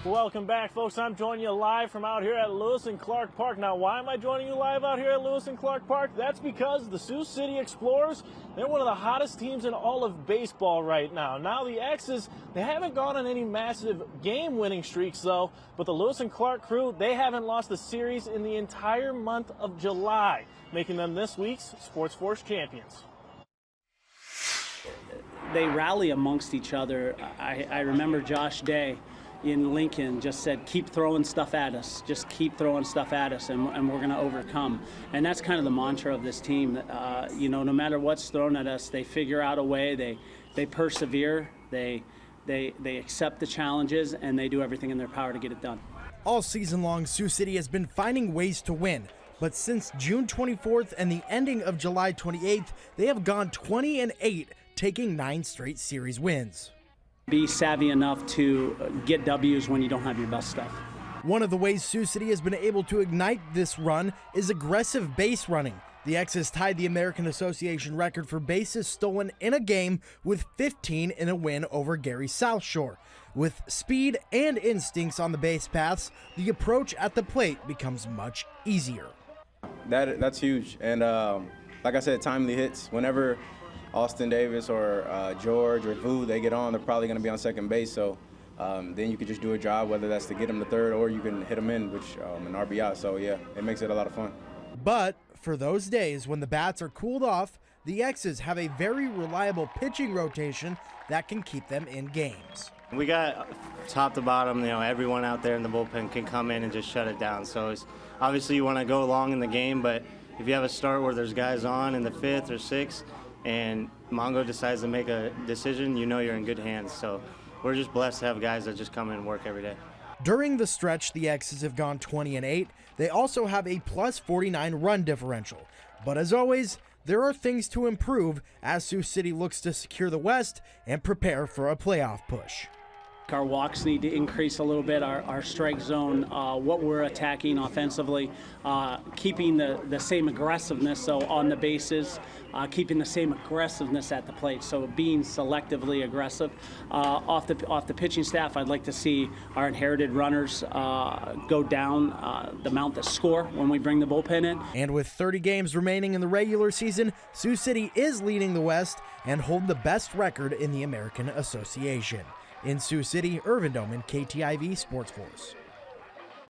Welcome back, folks. I'm joining you live from out here at Lewis and Clark Park. Now, why am I joining you live out here at Lewis and Clark Park? That's because the Sioux City Explorers, they're one of the hottest teams in all of baseball right now. Now, the X's, they haven't gone on any massive game-winning streaks, though, but the Lewis and Clark crew, they haven't lost a series in the entire month of July, making them this week's SportsFource Champions. They rally amongst each other. I remember Josh Day in Lincoln just said, keep throwing stuff at us, just keep throwing stuff at us, and we're going to overcome. And that's kind of the mantra of this team. No matter what's thrown at us, they figure out a way, they persevere, they accept the challenges, and they do everything in their power to get it done. All season long, Sioux City has been finding ways to win. But since June 24th and the ending of July 28th, they have gone 20-8, taking 9 straight series wins. Be savvy enough to get W's when you don't have your best stuff. One of the ways Sioux City has been able to ignite this run is aggressive base running. The X's tied the American Association record for bases stolen in a game with 15 in a win over Gary South Shore. With speed and instincts on the base paths, the approach at the plate becomes much easier. That's huge, and like I said, timely hits. Whenever Austin Davis or George or Vu, they get on, they're probably going to be on second base, so then you could just do a job, whether that's to get them to third or you can hit them in, which an RBI, so yeah, it makes it a lot of fun. But for those days when the bats are cooled off, the X's have a very reliable pitching rotation that can keep them in games. We got top to bottom, everyone out there in the bullpen can come in and just shut it down. So it's, obviously you want to go long in the game, but if you have a start where there's guys on in the 5th or 6th and Mongo decides to make a decision, you're in good hands. So we're just blessed to have guys that just come in and work every day. During the stretch, the X's have gone 20-8. They also have a plus 49 run differential. But as always, there are things to improve as Sioux City looks to secure the West and prepare for a playoff push. Our walks need to increase a little bit, our strike zone, what we're attacking offensively, keeping the same aggressiveness, so on the bases, keeping the same aggressiveness at the plate, so being selectively aggressive. Off the pitching staff, I'd like to see our inherited runners go down the amount that score when we bring the bullpen in. And with 30 games remaining in the regular season, Sioux City is leading the West and hold the best record in the American Association. In Sioux City, Irvin Doman, KTIV SportsFource.